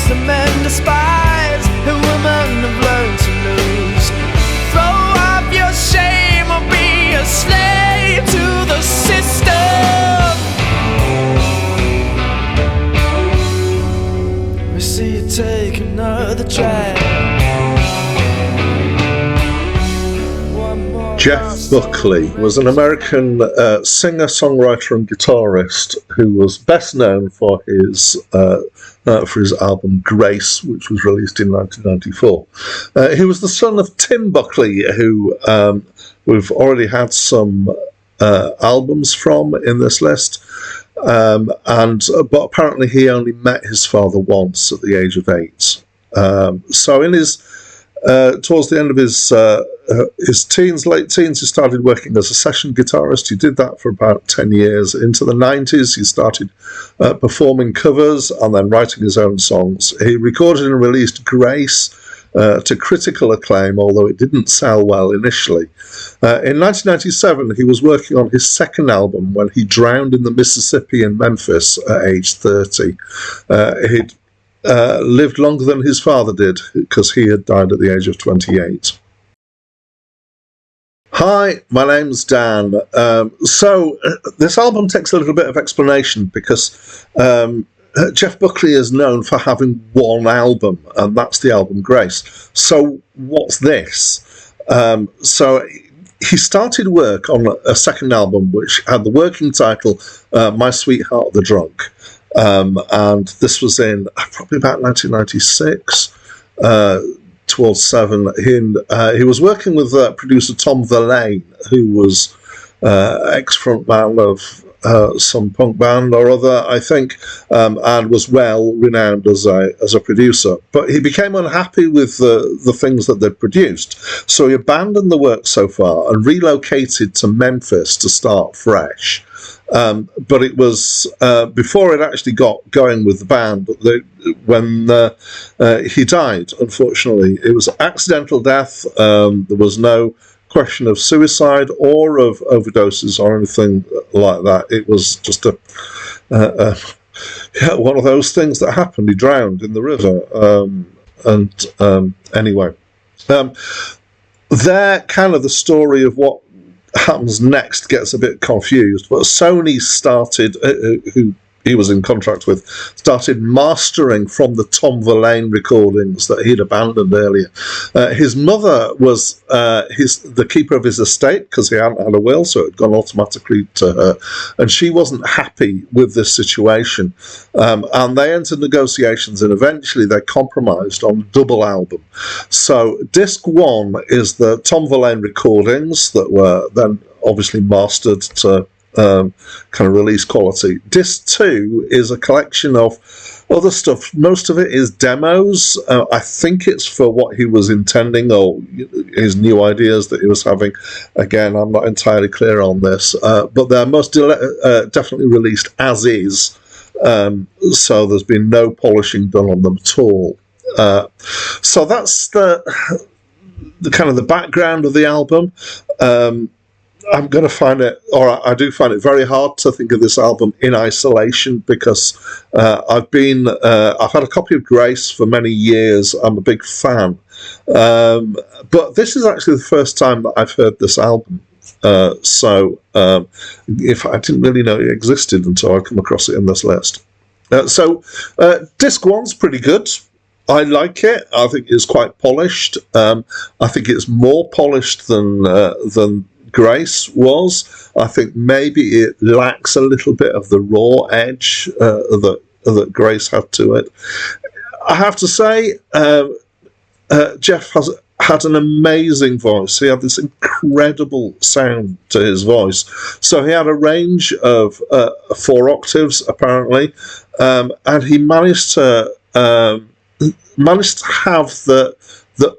the men despise, who women have learned to lose. Throw off your shame or be a slave to the system. We see you take another drag. Jeff Buckley was an American singer, songwriter and guitarist who was best known for his album Grace, which was released in 1994. He was the son of Tim Buckley, who we've already had some albums from in this list, but apparently he only met his father once at the age of 8. So in his towards the end of his late teens, he started working as a session guitarist. He did that for about 10 years. Into the 90s, he started performing covers and then writing his own songs. He recorded and released Grace to critical acclaim, although it didn't sell well initially. In 1997, he was working on his second album when he drowned in the Mississippi in Memphis at age 30. He'd lived longer than his father did because he had died at the age of 28. Hi, my name's Dan. So this album takes a little bit of explanation because Jeff Buckley is known for having one album, and that's the album Grace. So what's this? So he started work on a second album which had the working title My Sweetheart the Drunk. And this was in probably about 1996, towards 7. He was working with producer Tom Verlaine, who was ex-frontman of some punk band or other, I think, and was well renowned as a producer. But he became unhappy with the things that they'd produced, so he abandoned the work so far and relocated to Memphis to start fresh. But it was before it actually got going with the band when he died, unfortunately. It was accidental death. There was no question of suicide or of overdoses or anything like that. It was just one of those things that happened. He drowned in the river. Anyway, they're kind of the story of what happens next gets a bit confused, but Sony started, who he was in contract with, started mastering from the Tom Verlaine recordings that he'd abandoned earlier. His mother was the keeper of his estate because he hadn't had a will, so it had gone automatically to her, and she wasn't happy with this situation. And they entered negotiations, and eventually they compromised on a double album. So disc 1 is the Tom Verlaine recordings that were then obviously mastered to kind of release quality. Disc 2 is a collection of other stuff. Most of it is demos. I think it's for what he was intending or his new ideas that he was having. Again, I'm not entirely clear on this, but they're most definitely released as is. So there's been no polishing done on them at all. So that's the kind of the background of the album. I'm going to find it, or I do find it very hard to think of this album in isolation because I've had a copy of Grace for many years. I'm a big fan. But this is actually the first time that I've heard this album. So if I didn't really know it existed until I come across it in this list. So disc 1's pretty good. I like it. I think it's quite polished. I think it's more polished than Grace was. I think maybe it lacks a little bit of the raw edge that Grace had to it. I have to say, Jeff had an amazing voice. He had this incredible sound to his voice. So he had a range of 4 octaves, apparently, and he managed to have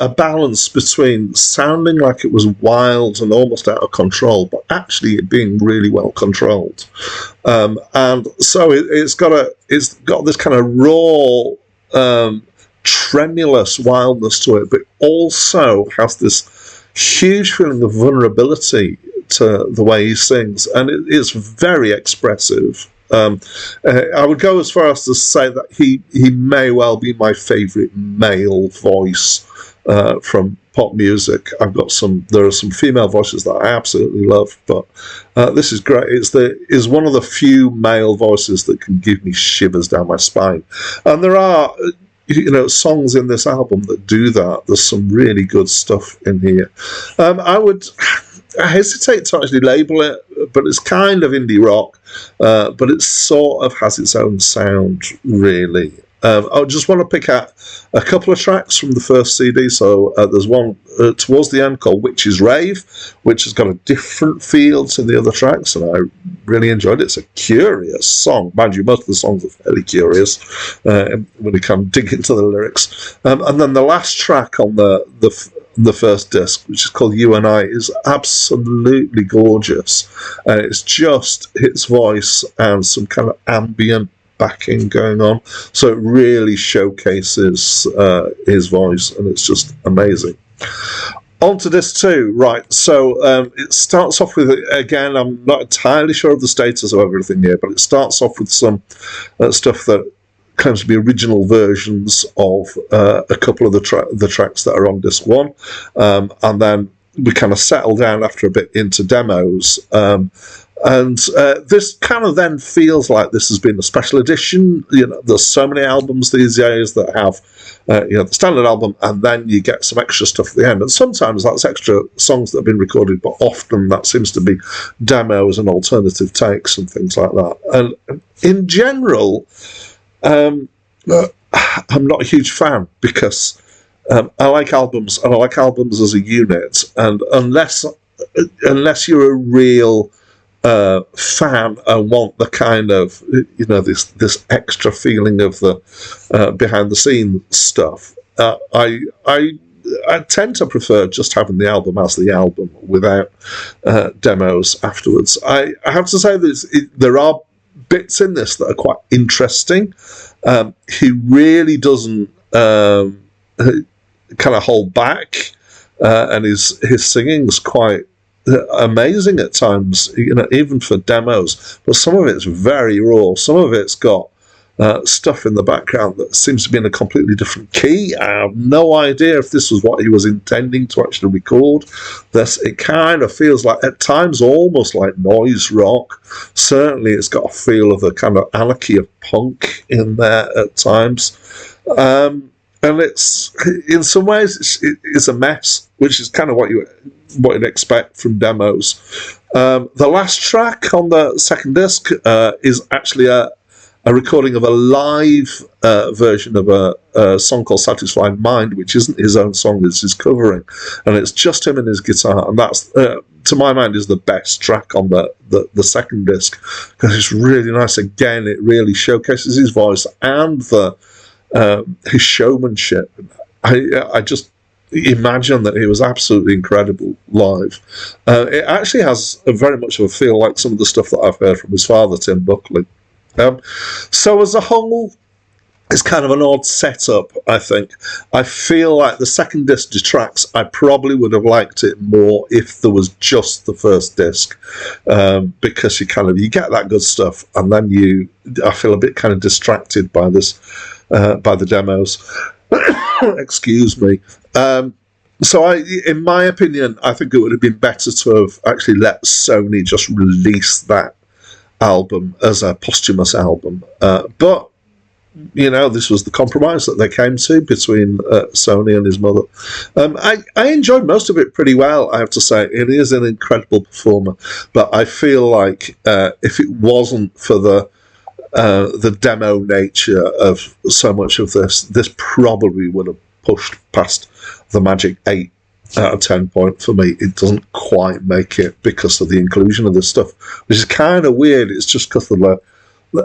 a balance between sounding like it was wild and almost out of control, but actually it being really well controlled. And so it's got this kind of raw, tremulous wildness to it, but also has this huge feeling of vulnerability to the way he sings, and it is very expressive. I would go as far as to say that he may well be my favourite male voice from pop music. There are some female voices that I absolutely love, but this is great. It's one of the few male voices that can give me shivers down my spine. And there are, songs in this album that do that. There's some really good stuff in here. I hesitate to actually label it, but it's kind of indie rock, but it sort of has its own sound, really. I just want to pick out a couple of tracks from the first CD. So there's one towards the end called Witch's Rave, which has got a different feel to the other tracks, and I really enjoyed it. It's a curious song. Mind you, most of the songs are fairly curious when you kind of dig into the lyrics. And then the last track on the first disc, which is called You and I, is absolutely gorgeous. It's just his voice and some kind of ambient backing going on, so it really showcases his voice, and it's just amazing. On to disc 2, right, so it starts off with, again, I'm not entirely sure of the status of everything here, but it starts off with some stuff that claims to be original versions of a couple of the tracks that are on disc 1, and then we kind of settle down after a bit into demos. And this kind of then feels like this has been a special edition. There's so many albums these days that have, the standard album, and then you get some extra stuff at the end. And sometimes that's extra songs that have been recorded, but often that seems to be demos and alternative takes and things like that. And in general, I'm not a huge fan because I like albums, and I like albums as a unit. And unless you're a real fan and want the kind of this extra feeling of the behind the scenes stuff, I tend to prefer just having the album as the album without demos afterwards. I have to say there are bits in this that are quite interesting. He really doesn't kind of hold back, and his singing's quite amazing at times, even for demos, but some of it's very raw. Some of it's got stuff in the background that seems to be in a completely different key. I have no idea if this was what he was intending to actually record. It kind of feels like, at times, almost like noise rock. Certainly it's got a feel of the kind of anarchy of punk in there at times. And it's, in some ways, it's a mess, which is kind of what you'd expect from demos. The last track on the second disc is actually a recording of a live version of a song called Satisfied Mind, which isn't his own song, it's his covering, and it's just him and his guitar, and that's, to my mind, is the best track on the second disc, because it's really nice. Again, it really showcases his voice and his showmanship. I just imagine that he was absolutely incredible live. It actually has very much of a feel like some of the stuff that I've heard from his father, Tim Buckley. So as a whole, it's kind of an odd setup, I think. I feel like the second disc detracts. I probably would have liked it more if there was just the first disc, because you get that good stuff, and then I feel a bit kind of distracted by this, by the demos. Excuse me. So in my opinion, I think it would have been better to have actually let Sony just release that album as a posthumous album. But, this was the compromise that they came to between Sony and his mother. I enjoyed most of it pretty well, I have to say. It is an incredible performer. But I feel like if it wasn't for the demo nature of so much of this probably would have pushed past the magic 8 out of 10 point for me. It doesn't quite make it because of the inclusion of this stuff, which is kind of weird. It's just because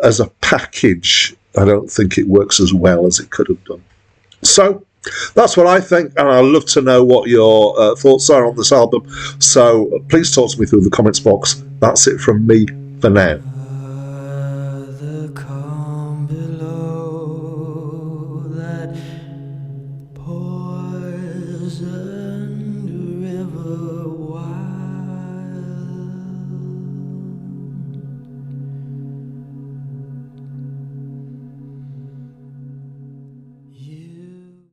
as a package, I don't think it works as well as it could have done. So that's what I think, and I'd love to know what your thoughts are on this album. So please talk to me through the comments box. That's it from me for now.